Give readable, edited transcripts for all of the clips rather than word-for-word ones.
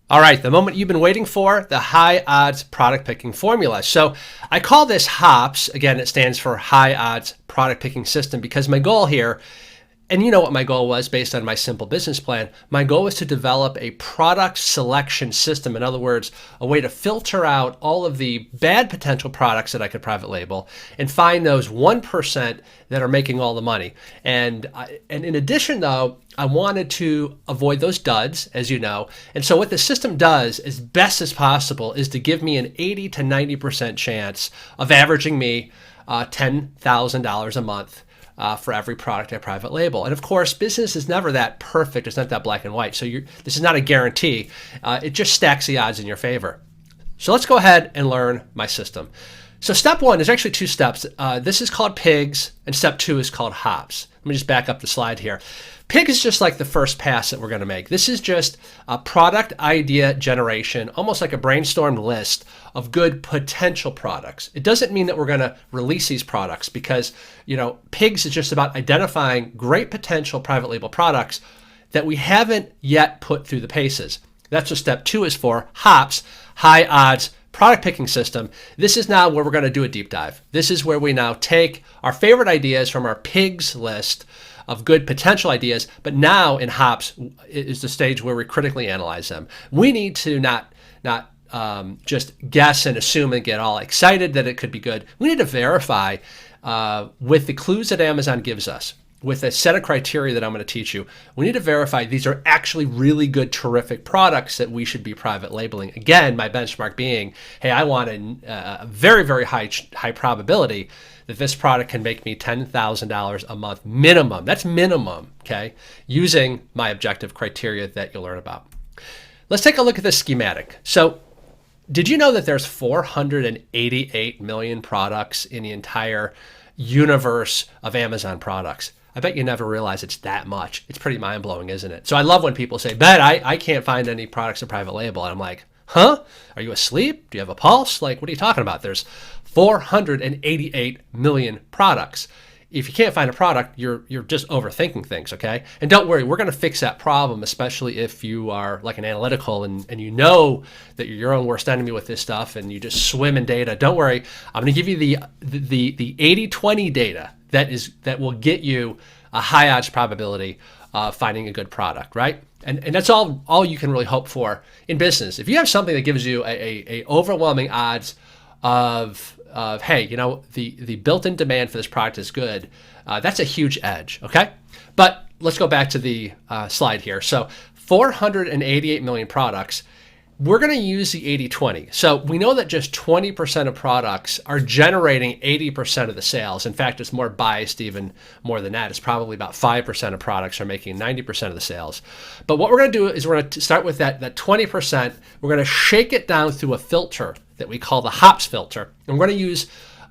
All right, the moment you've been waiting for, the high odds product picking formula. So I call this HOPS. Again, it stands for high odds product picking system because my goal here, and you know what my goal was based on my simple business plan, my goal was to develop a product selection system. In other words, a way to filter out all of the bad potential products that I could private label and find those 1% that are making all the money. And in addition, though, I wanted to avoid those duds, as you know. And so what the system does as best as possible is to give me an 80 to 90% chance of averaging me $10,000 a month for every product I private label. And of course, business is never that perfect. It's not that black and white. So this is not a guarantee. It just stacks the odds in your favor. So let's go ahead and learn my system. So step one, there's actually two steps. This is called PIGS, and step two is called HOPS. Let me just back up the slide here. PIG is just like the first pass that we're going to make. This is just a product idea generation, almost like a brainstormed list of good potential products. It doesn't mean that we're going to release these products because, PIGS is just about identifying great potential private label products that we haven't yet put through the paces. That's what step two is for. HOPS, high odds product picking system. This is now where we're going to do a deep dive. This is where we now take our favorite ideas from our PIGS list of good potential ideas, but now in HOPS is the stage where we critically analyze them. We need to not just guess and assume and get all excited that it could be good. We need to verify with the clues that Amazon gives us, with a set of criteria that I'm going to teach you. We need to verify these are actually really good, terrific products that we should be private labeling. Again, my benchmark being, hey, I want a very, very high probability that this product can make me $10,000 a month minimum. That's minimum, okay? Using my objective criteria that you'll learn about. Let's take a look at this schematic. So did you know that there's 488 million products in the entire universe of Amazon products? I bet you never realize it's that much. It's pretty mind-blowing, isn't it? So I love when people say, Ben, I can't find any products in private label. And I'm like, huh? Are you asleep? Do you have a pulse? Like, what are you talking about? There's 488 million products. If you can't find a product, you're just overthinking things, okay? And don't worry, we're going to fix that problem, especially if you are like an analytical and you know that you're your own worst enemy with this stuff and you just swim in data. Don't worry, I'm going to give you the 80-20 data that will get you a high odds probability of finding a good product, right? And that's all you can really hope for in business. If you have something that gives you a overwhelming odds of hey, the built-in demand for this product is good, that's a huge edge, okay? But let's go back to the slide here. So 488 million products. We're going to use the 80-20. So we know that just 20% of products are generating 80% of the sales. In fact, it's more biased even more than that. It's probably about 5% of products are making 90% of the sales. But what we're going to do is we're going to start with that 20%. We're going to shake it down through a filter that we call the HOPS filter. And we're going to use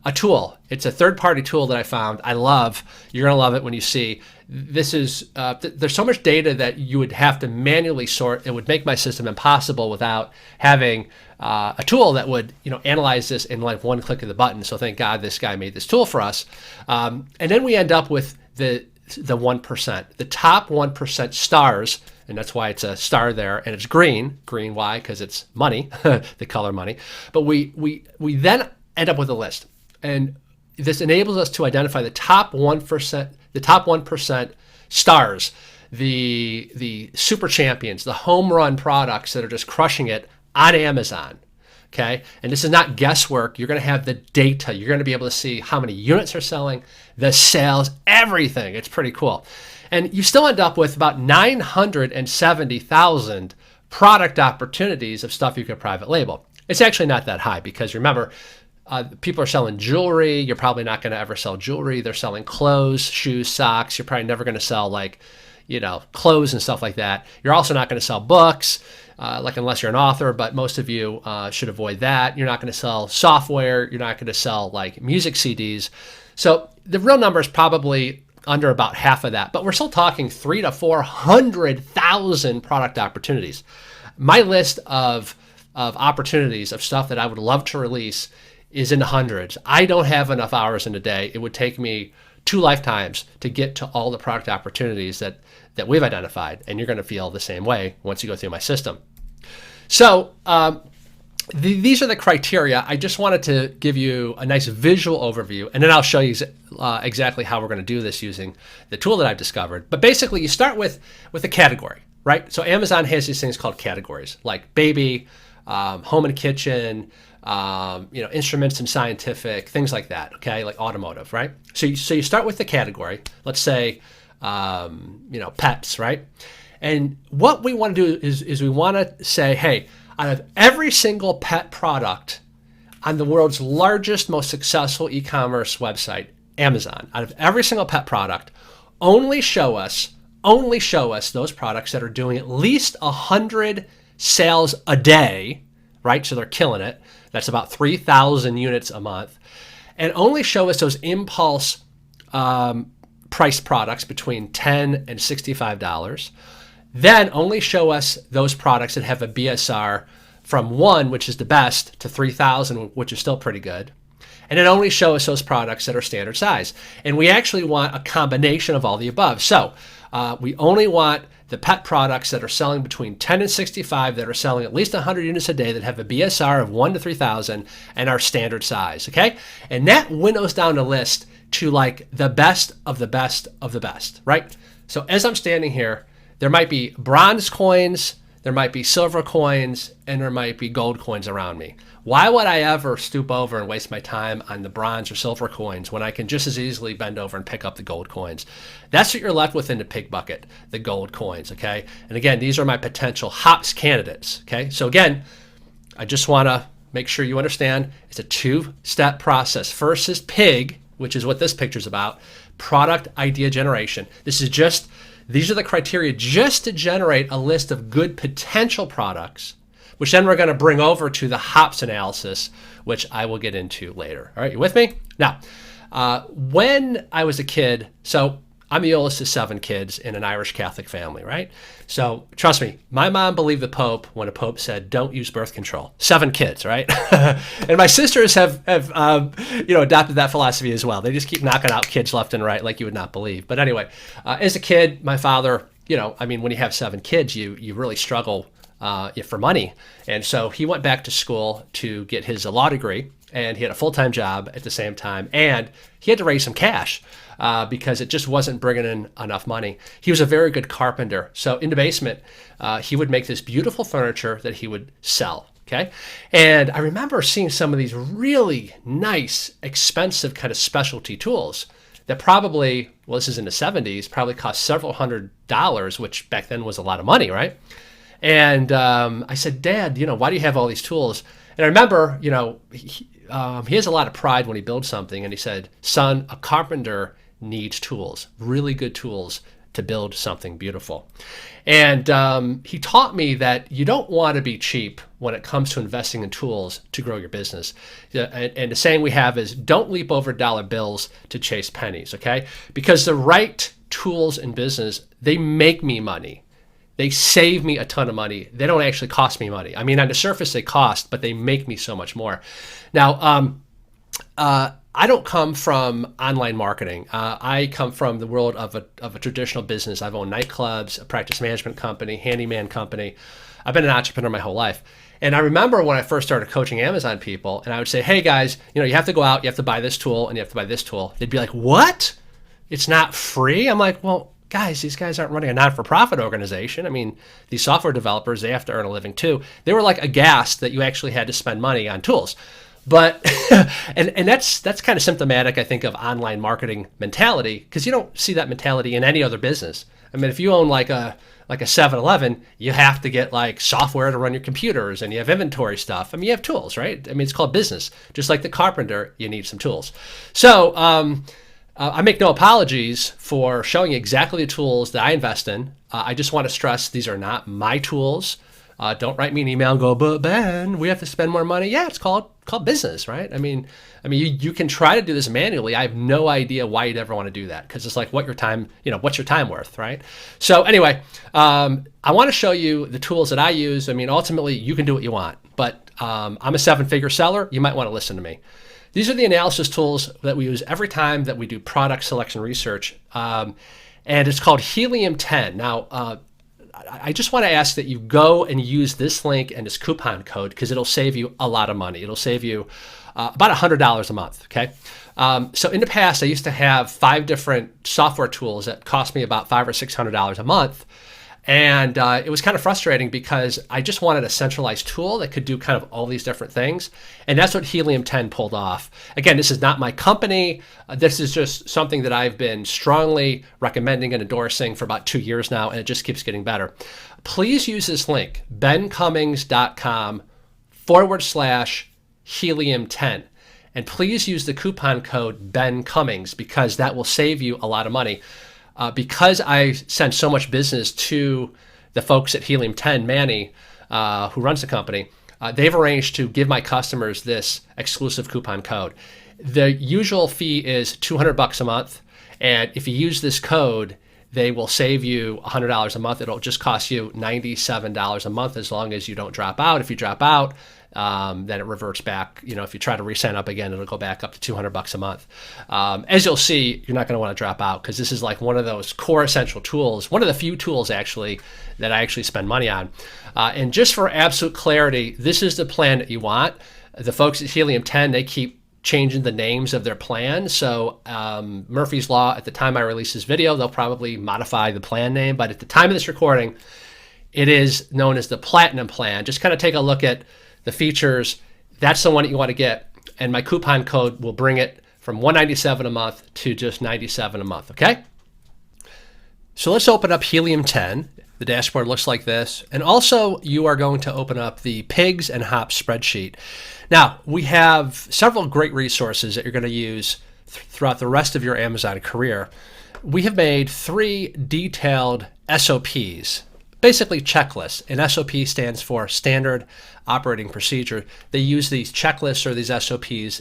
a tool. It's a third-party tool that I found. I love. You're going to love it when you see. This is there's so much data that you would have to manually sort. It would make my system impossible without having a tool that would analyze this in like one click of the button. So thank God this guy made this tool for us. And then we end up with the 1%, the top 1% stars. And that's why it's a star there, and it's green. Green, why? Because it's money, the color money. But we then end up with a list, and this enables us to identify the top 1%, the top 1% stars, the super champions, the home run products that are just crushing it on Amazon. Okay, and this is not guesswork. You're going to have the data. You're going to be able to see how many units are selling, the sales, everything. It's pretty cool. And you still end up with about 970,000 product opportunities of stuff you could private label. It's actually not that high because remember, people are selling jewelry. You're probably not going to ever sell jewelry. They're selling clothes, shoes, socks. You're probably never going to sell clothes and stuff like that. You're also not going to sell books, unless you're an author, but most of you should avoid that. You're not going to sell software. You're not going to sell music CDs. So the real number is probably under about half of that, but we're still talking 300,000 to 400,000 product opportunities. My list of opportunities of stuff that I would love to release is in the hundreds. I don't have enough hours in a day. It would take me 2 lifetimes to get to all the product opportunities that we've identified, and you're going to feel the same way once you go through my system. So these are the criteria. I just wanted to give you a nice visual overview, and then I'll show you exactly how we're going to do this using the tool that I've discovered. But basically, you start with a category, right? So Amazon has these things called categories, like baby, home and kitchen, instruments and scientific, things like that, okay? Like automotive, right? So you start with the category. Let's say, pets, right? And what we want to do is we want to say, hey, out of every single pet product on the world's largest, most successful e-commerce website, Amazon, out of every single pet product, only show us those products that are doing at least 100 sales a day, right? So they're killing it. That's about 3,000 units a month. And only show us those impulse price products between $10 and $65. Then only show us those products that have a BSR from 1, which is the best, to 3,000, which is still pretty good. And then only show us those products that are standard size. And we actually want a combination of all the above. So we only want the pet products that are selling between 10 and 65, that are selling at least 100 units a day, that have a BSR of 1 to 3,000 and are standard size, okay? And that winnows down the list to like the best of the best of the best, right? So as I'm standing here, there might be bronze coins, there might be silver coins, and there might be gold coins around me. Why would I ever stoop over and waste my time on the bronze or silver coins when I can just as easily bend over and pick up the gold coins? That's what you're left with in the pig bucket, the gold coins, okay? And again, these are my potential HOPS candidates, okay? So again, I just want to make sure you understand it's a two-step process. First is pig, which is what this picture's about, product idea generation. These are the criteria just to generate a list of good potential products, which then we're going to bring over to the HOPS analysis, which I will get into later. All right, you with me? Now, when I was a kid, so I'm the oldest of 7 kids in an Irish Catholic family, right? So trust me, my mom believed the Pope when a Pope said, don't use birth control. 7 kids, right? And my sisters have adopted that philosophy as well. They just keep knocking out kids left and right like you would not believe. But anyway, as a kid, my father, when you have 7 kids, you really struggle for money. And so he went back to school to get his law degree, and he had a full-time job at the same time, and he had to raise some cash because it just wasn't bringing in enough money. He was a very good carpenter. So in the basement, he would make this beautiful furniture that he would sell. Okay. And I remember seeing some of these really nice, expensive kind of specialty tools that probably, well, this is in the 70s, probably cost several $100s, which back then was a lot of money, right? And I said, Dad, why do you have all these tools? And I remember, he has a lot of pride when he builds something. And he said, son, a carpenter needs tools, really good tools to build something beautiful. And he taught me that you don't want to be cheap when it comes to investing in tools to grow your business. And the saying we have is, don't leap over dollar bills to chase pennies, okay? Because the right tools in business, they make me money. They save me a ton of money. They don't actually cost me money. I mean, on the surface they cost, but they make me so much more. Now, I don't come from online marketing. I come from the world of a traditional business. I've owned nightclubs, a practice management company, handyman company. I've been an entrepreneur my whole life. And I remember when I first started coaching Amazon people, and I would say, hey guys, you have to go out, you have to buy this tool, and you have to buy this tool. They'd be like, what? It's not free? I'm like, well, guys, these guys aren't running a non-for-profit organization. I mean, these software developers, they have to earn a living too. They were like aghast that you actually had to spend money on tools. But, and that's kind of symptomatic, I think, of online marketing mentality, because you don't see that mentality in any other business. I mean, if you own like a 7-Eleven, you have to get like software to run your computers, and you have inventory stuff. I mean, you have tools, right? I mean, it's called business. Just like the carpenter, you need some tools. So, I make no apologies for showing you exactly the tools that I invest in. I just want to stress these are not my tools. Don't write me an email and go, but Ben, we have to spend more money. Yeah, it's called business, right? I mean, you can try to do this manually. I have no idea why you'd ever want to do that, because it's like, what's your time worth, right? So anyway, I want to show you the tools that I use. I mean, ultimately, you can do what you want, but I'm a 7-figure seller. You might want to listen to me. These are the analysis tools that we use every time that we do product selection research, and it's called Helium 10. Now, I just want to ask that you go and use this link and this coupon code because it'll save you a lot of money. It'll save you about $100 a month, okay? So in the past, I used to have 5 different software tools that cost me about $500 or $600 a month. And it was kind of frustrating because I just wanted a centralized tool that could do kind of all these different things. And that's what Helium 10 pulled off. Again, this is not my company. This is just something that I've been strongly recommending and endorsing for about 2 years now, and it just keeps getting better. Please use this link, bencummings.com/Helium10. And please use the coupon code Ben Cummings because that will save you a lot of money. Because I send so much business to the folks at Helium 10, Manny, who runs the company, they've arranged to give my customers this exclusive coupon code. The usual fee is $200 a month, and if you use this code, they will save you $100 a month. It'll just cost you $97 a month as long as you don't drop out. If you drop out, then it reverts back. If you try to re-sign up again, it'll go back up to $200 a month. As you'll see, you're not going to want to drop out because this is like one of those core essential tools, one of the few tools actually that I actually spend money on. And just for absolute clarity, this is the plan that you want. The folks at Helium 10, they keep changing the names of their plans. So Murphy's Law, at the time I release this video, they'll probably modify the plan name. But at the time of this recording, it is known as the Platinum Plan. Just kind of take a look at the features. That's the one that you want to get. And my coupon code will bring it from $197 a month to just $97 a month, okay? So let's open up Helium 10. The dashboard looks like this. And also you are going to open up the Pigs and Hops spreadsheet. Now, we have several great resources that you're going to use throughout the rest of your Amazon career. We have made 3 detailed SOPs, basically checklists. An SOP stands for Standard Operating Procedure. They use these checklists or these SOPs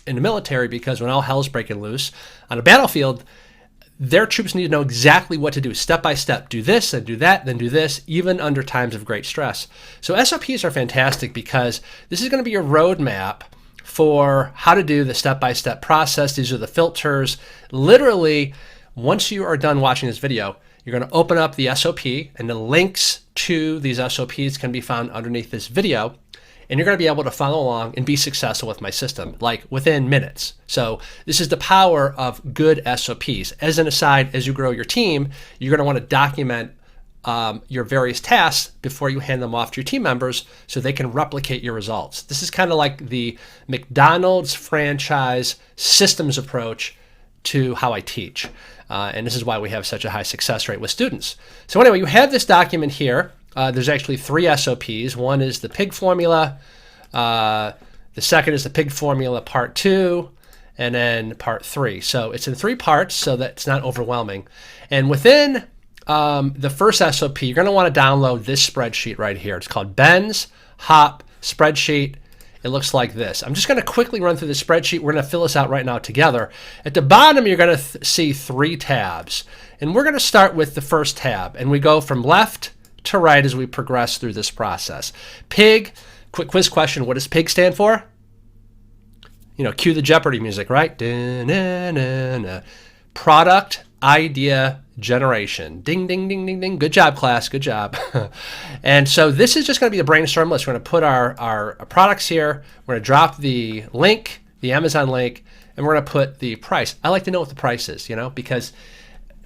in the military because when all hell's breaking loose on a battlefield, their troops need to know exactly what to do, step by step. Do this, then do that, then do this, even under times of great stress. So SOPs are fantastic because this is going to be your roadmap for how to do the step-by-step process. These are the filters. Literally, once you are done watching this video, you're going to open up the SOP, and the links to these SOPs can be found underneath this video. And you're going to be able to follow along and be successful with my system, like within minutes. So this is the power of good SOPs. As an aside, as you grow your team, you're going to want to document your various tasks before you hand them off to your team members so they can replicate your results. This is kind of like the McDonald's franchise systems approach to how I teach. And this is why we have such a high success rate with students. So anyway, you have this document here. There's actually 3 SOPs. One is the pig formula. The second is the pig formula part 2, and then part 3. So it's in 3 parts so that it's not overwhelming. And within the first SOP, you're going to want to download this spreadsheet right here. It's called Ben's Hop Spreadsheet. It looks like this. I'm just going to quickly run through the spreadsheet. We're going to fill this out right now together. At the bottom, you're going to see 3 tabs. And we're going to start with the first tab. And we go from left to right as we progress through this process. Pig, quick quiz question. What does PIG stand for? Cue the Jeopardy music, right? Da-na-na-na. Product Idea Generation. Ding, ding, ding, ding, ding. Good job, class. Good job. And so this is just going to be the brainstorm list. We're going to put our products here. We're going to drop the link, the Amazon link, and we're going to put the price. I like to know what the price is, because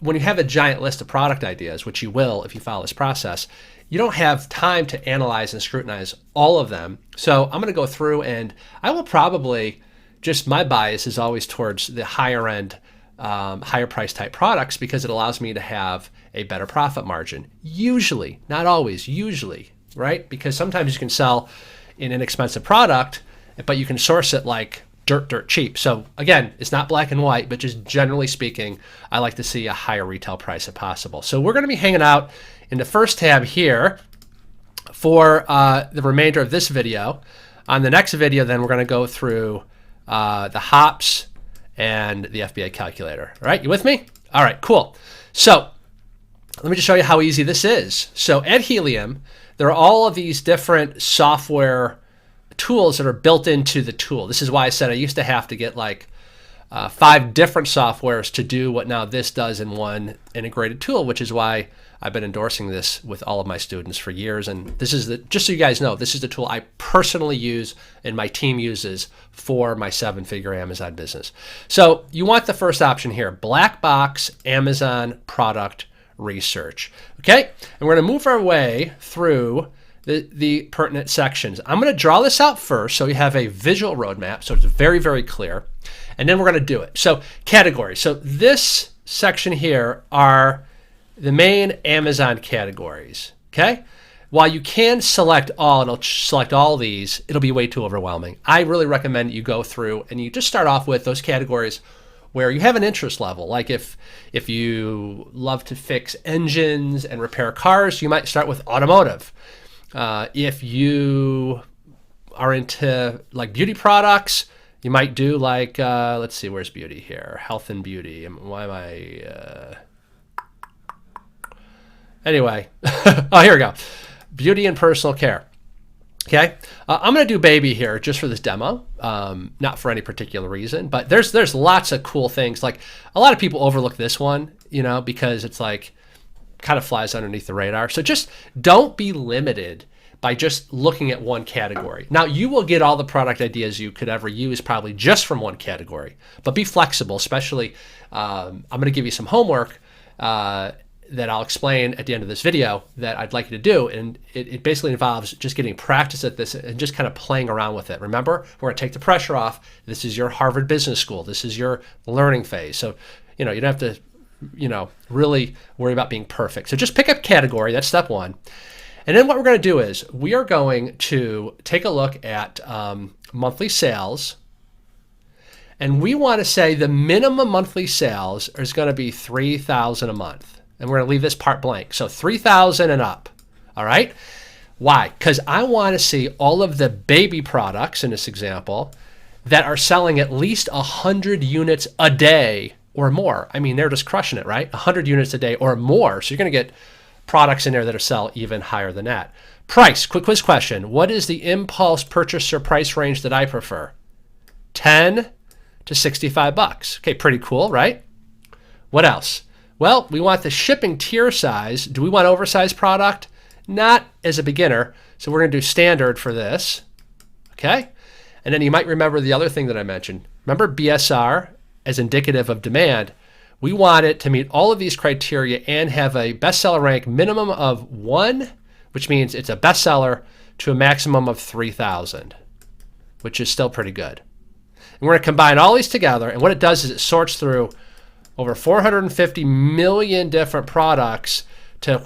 when you have a giant list of product ideas, which you will if you follow this process, you don't have time to analyze and scrutinize all of them. So I'm going to go through and I will probably, just my bias is always towards the higher end, higher price type products because it allows me to have a better profit margin. Usually, not always, usually, right? Because sometimes you can sell an inexpensive product, but you can source it like dirt cheap. So again, it's not black and white, but just generally speaking, I like to see a higher retail price if possible. So we're going to be hanging out in the first tab here for the remainder of this video. On the next video, then we're going to go through the hops and the FBA calculator. All right, you with me? All right, cool. So let me just show you how easy this is. So at Helium, there are all of these different software tools that are built into the tool. This is why I said I used to have to get like 5 different softwares to do what now this does in one integrated tool, which is why I've been endorsing this with all of my students for years. And this is just so you guys know, this is the tool I personally use and my team uses for my 7-figure Amazon business. So you want the first option here, Black Box Amazon Product Research. Okay, and we're going to move our way through the pertinent sections. I'm going to draw this out first so you have a visual roadmap so it's very, very clear. And then we're going to do it. So categories. So this section here are the main Amazon categories. Okay. While you can select all, and it'll select all these, it'll be way too overwhelming. I really recommend you go through and you just start off with those categories where you have an interest level. Like if you love to fix engines and repair cars, you might start with automotive. If you are into like beauty products, you might do like, let's see, where's beauty here? Health and beauty. Why am I... Anyway, oh, here we go. Beauty and personal care. Okay, I'm going to do baby here just for this demo, not for any particular reason, but there's lots of cool things. Like a lot of people overlook this one, because it's like kind of flies underneath the radar. So just don't be limited by just looking at one category. Now you will get all the product ideas you could ever use probably just from one category, but be flexible, especially I'm going to give you some homework that I'll explain at the end of this video that I'd like you to do. And it basically involves just getting practice at this and just kind of playing around with it. Remember, we're going to take the pressure off. This is your Harvard Business School. This is your learning phase. So, you don't have to, really worry about being perfect. So just pick up category. That's step one. And then what we're going to do is we are going to take a look at monthly sales. And we want to say the minimum monthly sales is going to be $3,000 a month. And we're going to leave this part blank. So 3,000 and up. All right. Why? Because I want to see all of the baby products in this example that are selling at least 100 units a day or more. I mean, they're just crushing it, right? 100 units a day or more. So you're going to get products in there that are sell even higher than that. Price, quick quiz question. What is the impulse purchaser price range that I prefer? 10 to 65 bucks. Okay, pretty cool, right? What else? Well, we want the shipping tier size. Do we want oversized product? Not as a beginner. So we're going to do standard for this. Okay. And then you might remember the other thing that I mentioned. Remember BSR as indicative of demand. We want it to meet all of these criteria and have a bestseller rank minimum of 1, which means it's a bestseller, to a maximum of 3,000, which is still pretty good. And we're going to combine all these together. And what it does is it sorts through over 450 million different products to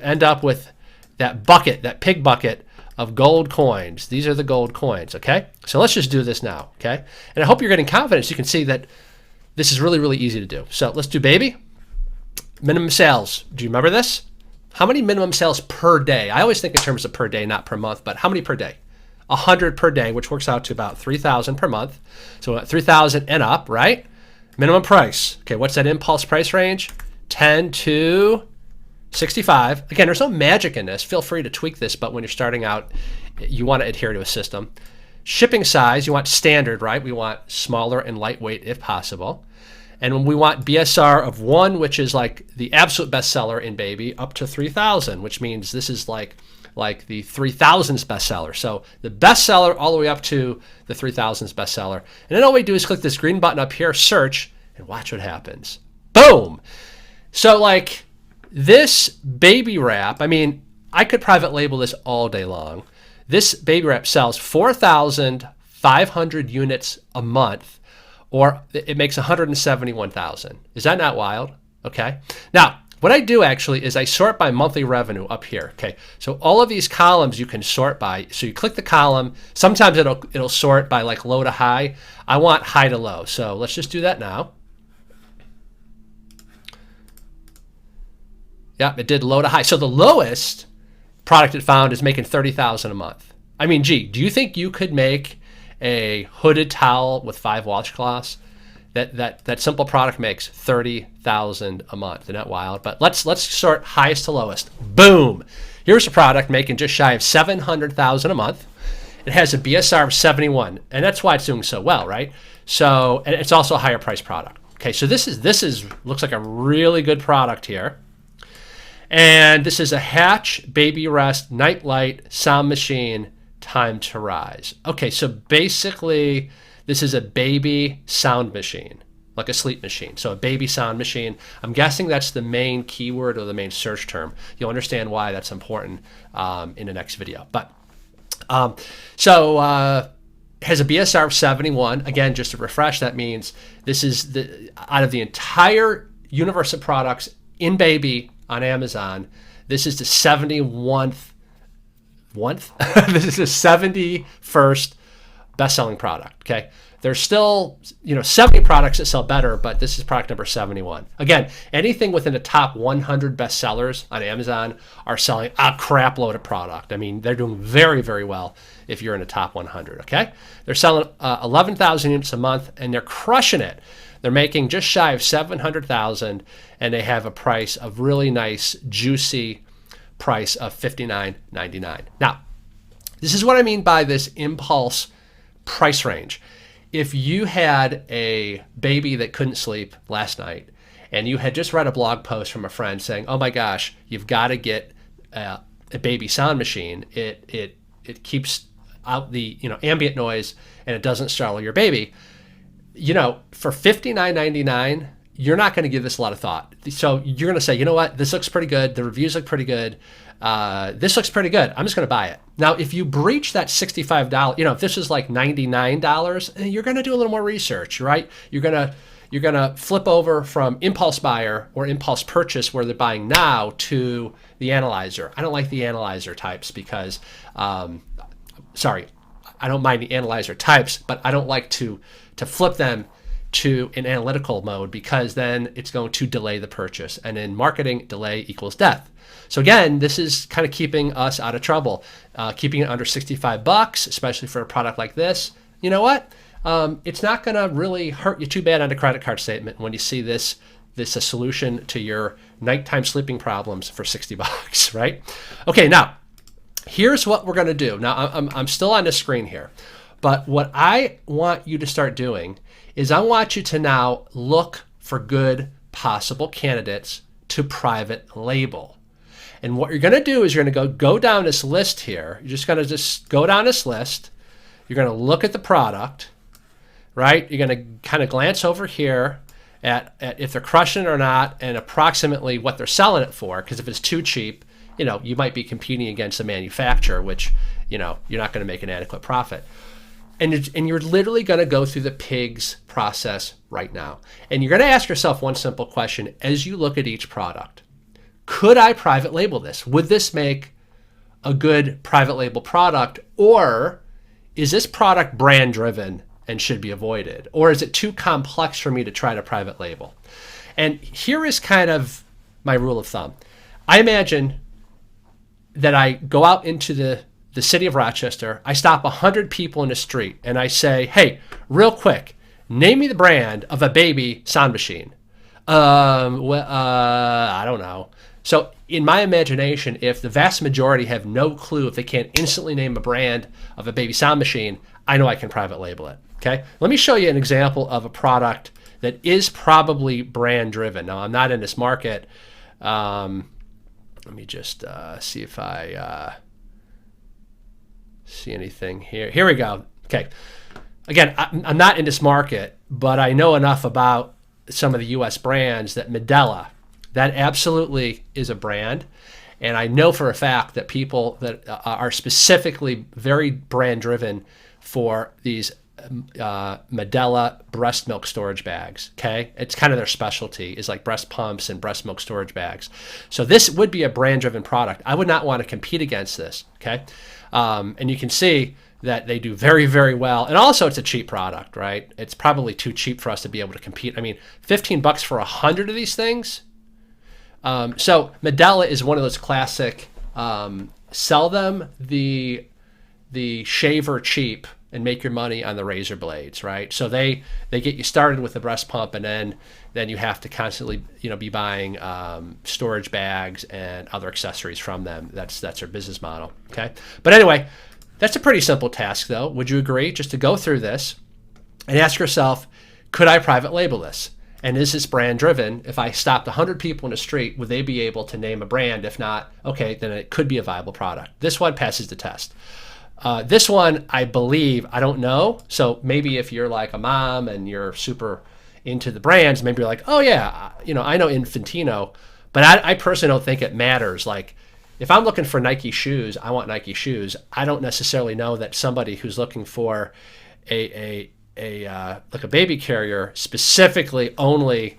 end up with that bucket, that pig bucket of gold coins. These are the gold coins, okay? So let's just do this now, okay? And I hope you're getting confidence. You can see that this is really, really easy to do. So let's do baby. Minimum sales. Do you remember this? How many minimum sales per day? I always think in terms of per day, not per month, but how many per day? 100 per day, which works out to about 3,000 per month. So 3,000 and up, right? Minimum price. Okay, what's that impulse price range? 10 to 65. Again, there's no magic in this. Feel free to tweak this, but when you're starting out, you want to adhere to a system. Shipping size, you want standard, right? We want smaller and lightweight if possible. And we want BSR of 1, which is like the absolute bestseller in baby, up to 3,000, which means this is like the 3,000s bestseller. So the bestseller all the way up to the 3,000s bestseller. And then all we do is click this green button up here, search, and watch what happens. Boom. So like this baby wrap, I mean, I could private label this all day long. This baby wrap sells 4,500 units a month, or it makes 171,000. Is that not wild? Okay. Now, what I do actually is I sort by monthly revenue up here. Okay, so all of these columns you can sort by. So you click the column. Sometimes it'll sort by like low to high. I want high to low. So let's just do that now. Yeah, it did low to high. So the lowest product it found is making 30,000 a month. I mean, gee, do you think you could make a hooded towel with 5 washcloths? That simple product makes 30,000 a month. Isn't that wild? But let's sort highest to lowest. Boom. Here's a product making just shy of 700,000 a month. It has a BSR of 71, and that's why it's doing so well, right? So, and it's also a higher price product. Okay, so this is looks like a really good product here. And this is a Hatch Baby Rest Night Light Sound Machine, Time to Rise. Okay, so basically this is a baby sound machine, like a sleep machine. So a baby sound machine. I'm guessing that's the main keyword or the main search term. You'll understand why that's important in the next video. But has a BSR of 71. Again, just to refresh, that means this is out of the entire universe of products in baby on Amazon, this is the 71st. This is the 71st best-selling product. Okay, there's still 70 products that sell better, but this is product number 71. Again, anything within the top 100 bestsellers on Amazon are selling a crap load of product. I mean, they're doing very, very well if you're in the top 100. Okay, they're selling 11,000 units a month, and they're crushing it. They're making just shy of 700,000, and they have a price of really nice, juicy price of $59.99. Now, this is what I mean by this impulse price range. If you had a baby that couldn't sleep last night, and you had just read a blog post from a friend saying, "Oh my gosh, you've got to get a baby sound machine. It keeps out the ambient noise, and it doesn't startle your baby." For $59.99, you're not going to give this a lot of thought. So you're going to say, you know what, this looks pretty good. The reviews look pretty good. This looks pretty good. I'm just going to buy it. Now, if you breach that $65, if this is like $99, you're going to do a little more research, right? You're going to flip over from impulse buyer or impulse purchase where they're buying now to the analyzer. I don't like the analyzer types because, I don't mind the analyzer types, but I don't like to flip them to an analytical mode because then it's going to delay the purchase. And in marketing, delay equals death. So again, this is kind of keeping us out of trouble, keeping it under $65, especially for a product like this. You know what? It's not going to really hurt you too bad on a credit card statement when you see this a solution to your nighttime sleeping problems for $60, right? Okay, now here's what we're going to do. Now I'm still on the screen here. But what I want you to start doing is I want you to now look for good possible candidates to private label. And what you're going to do is you're going to go down this list here. You're just going to go down this list. You're going to look at the product, right? You're going to kind of glance over here at if they're crushing it or not and approximately what they're selling it for. Because if it's too cheap, you might be competing against a manufacturer, which, you're not going to make an adequate profit. And you're literally going to go through the PIGS process right now. And you're going to ask yourself one simple question as you look at each product. Could I private label this? Would this make a good private label product? Or is this product brand driven and should be avoided? Or is it too complex for me to try to private label? And here is kind of my rule of thumb. I imagine that I go out into the city of Rochester, I stop 100 people in the street and I say, "Hey, real quick, name me the brand of a baby sound machine." I don't know. So in my imagination, if the vast majority have no clue, if they can't instantly name a brand of a baby sound machine, I know I can private label it. Okay, let me show you an example of a product that is probably brand driven. Now, I'm not in this market. Let me just see if I see anything here. Here we go. Okay. Again, I'm not in this market, but I know enough about some of the U.S. brands that Medela, that absolutely is a brand. And I know for a fact that people that are specifically very brand driven for these Medela breast milk storage bags. Okay, it's kind of their specialty is like breast pumps and breast milk storage bags. So this would be a brand driven product. I would not want to compete against this. Okay, and you can see that they do very, very well. And also it's a cheap product, right? It's probably too cheap for us to be able to compete. I mean, $15 for 100 of these things. So Medela is one of those classic, sell them the shaver cheap and make your money on the razor blades, right? So they get you started with the breast pump, and then you have to constantly be buying storage bags and other accessories from them. That's their business model. Okay, but anyway, that's a pretty simple task, though. Would you agree? Just to go through this and ask yourself, could I private label this? And is this brand driven? If I stopped 100 people in the street, would they be able to name a brand? If not, okay, then it could be a viable product. This one passes the test. This one, I believe, I don't know. So maybe if you're like a mom and you're super into the brands, maybe you're like, oh yeah, I know Infantino, but I personally don't think it matters. Like, if I'm looking for Nike shoes, I want Nike shoes. I don't necessarily know that somebody who's looking for like a baby carrier specifically only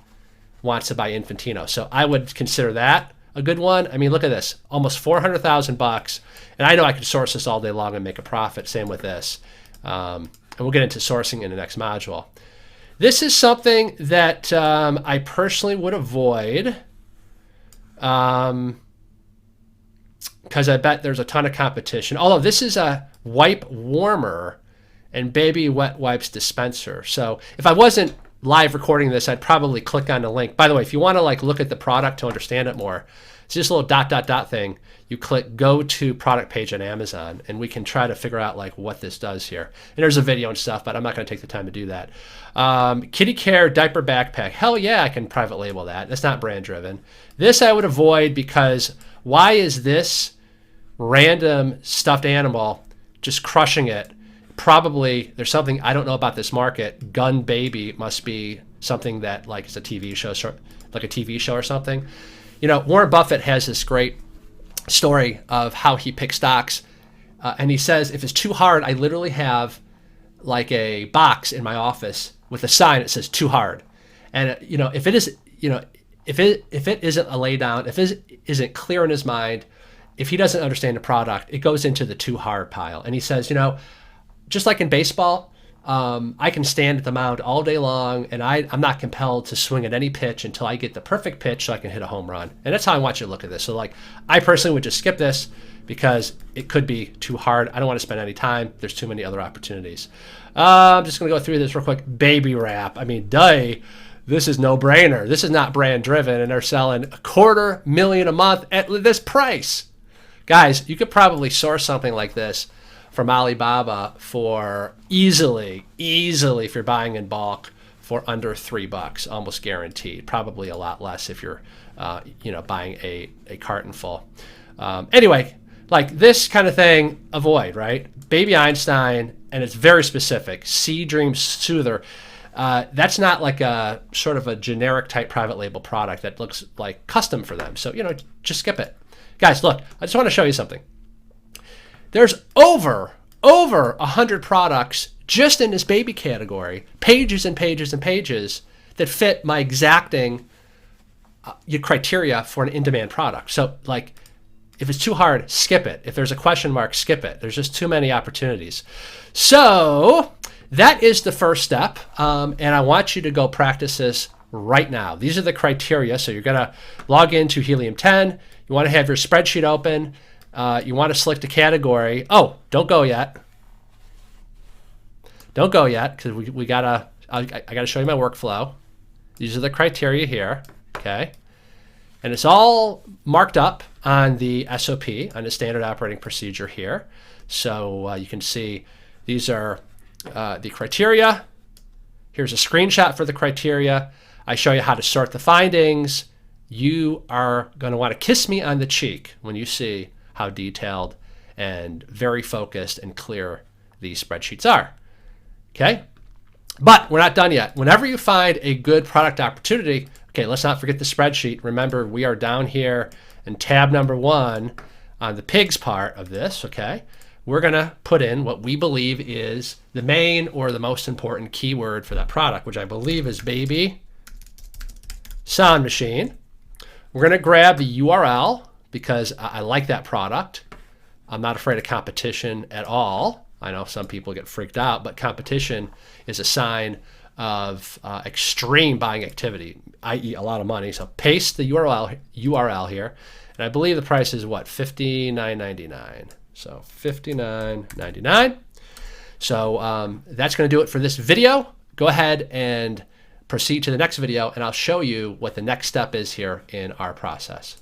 wants to buy Infantino. So I would consider that a good one. I mean, look at this, almost $400,000, and I know I could source this all day long and make a profit. Same with this, and we'll get into sourcing in the next module. This is something that I personally would avoid, because I bet there's a ton of competition. Although this is a wipe warmer and baby wet wipes dispenser. So if I wasn't live recording this, I'd probably click on the link. By the way, if you want to like look at the product to understand it more, it's just a little ... thing. You click go to product page on Amazon, and we can try to figure out like what this does here. And there's a video and stuff, but I'm not going to take the time to do that. Kitty Care diaper backpack. Hell yeah, I can private label that. That's not brand driven. This I would avoid, because why is this random stuffed animal just crushing it? Probably there's something I don't know about this market. Gun Baby must be something that like is a TV show, like a TV show or something. Warren Buffett has this great story of how he picks stocks, and he says if it's too hard, I literally have like a box in my office with a sign that says too hard, and if it is, if it isn't a lay down, if it isn't clear in his mind, if he doesn't understand the product, it goes into the too hard pile. And he says, just like in baseball, I can stand at the mound all day long, and I'm not compelled to swing at any pitch until I get the perfect pitch so I can hit a home run. And that's how I want you to look at this. So like, I personally would just skip this because it could be too hard. I don't want to spend any time. There's too many other opportunities. I'm just going to go through this real quick. Baby wrap. I mean, this is no brainer. This is not brand driven, and they're selling $250,000 a month at this price. Guys, you could probably source something like this from Alibaba for easily, if you're buying in bulk, for under $3, almost guaranteed. Probably a lot less if you're, buying a carton full. Anyway, like this kind of thing, avoid, right? Baby Einstein, and it's very specific. Sea Dream Soother. That's not like a sort of a generic type private label product that looks like custom for them. So, just skip it. Guys, look, I just want to show you something. There's over 100 products just in this baby category, pages and pages and pages that fit my exacting criteria for an in-demand product. So like, if it's too hard, skip it. If there's a question mark, skip it. There's just too many opportunities. So that is the first step, and I want you to go practice this right now. These are the criteria. So you're gonna log into Helium 10. You want to have your spreadsheet open. You want to select a category. Oh, don't go yet. Don't go yet, because I gotta show you my workflow. These are the criteria here, okay? And it's all marked up on the SOP, on the standard operating procedure here. So you can see these are the criteria. Here's a screenshot for the criteria. I show you how to sort the findings. You are going to want to kiss me on the cheek when you see how detailed and very focused and clear these spreadsheets are. Okay? But we're not done yet. Whenever you find a good product opportunity, okay, let's not forget the spreadsheet. Remember, we are down here in tab number 1 on the pigs part of this, okay? We're going to put in what we believe is the main or the most important keyword for that product, which I believe is baby sound machine. We're going to grab the URL because I like that product. I'm not afraid of competition at all. I know some people get freaked out, but competition is a sign of extreme buying activity, i.e. a lot of money. So paste the URL here, and I believe the price is what, $59.99. So $59.99. So that's going to do it for this video. Go ahead and proceed to the next video, and I'll show you what the next step is here in our process.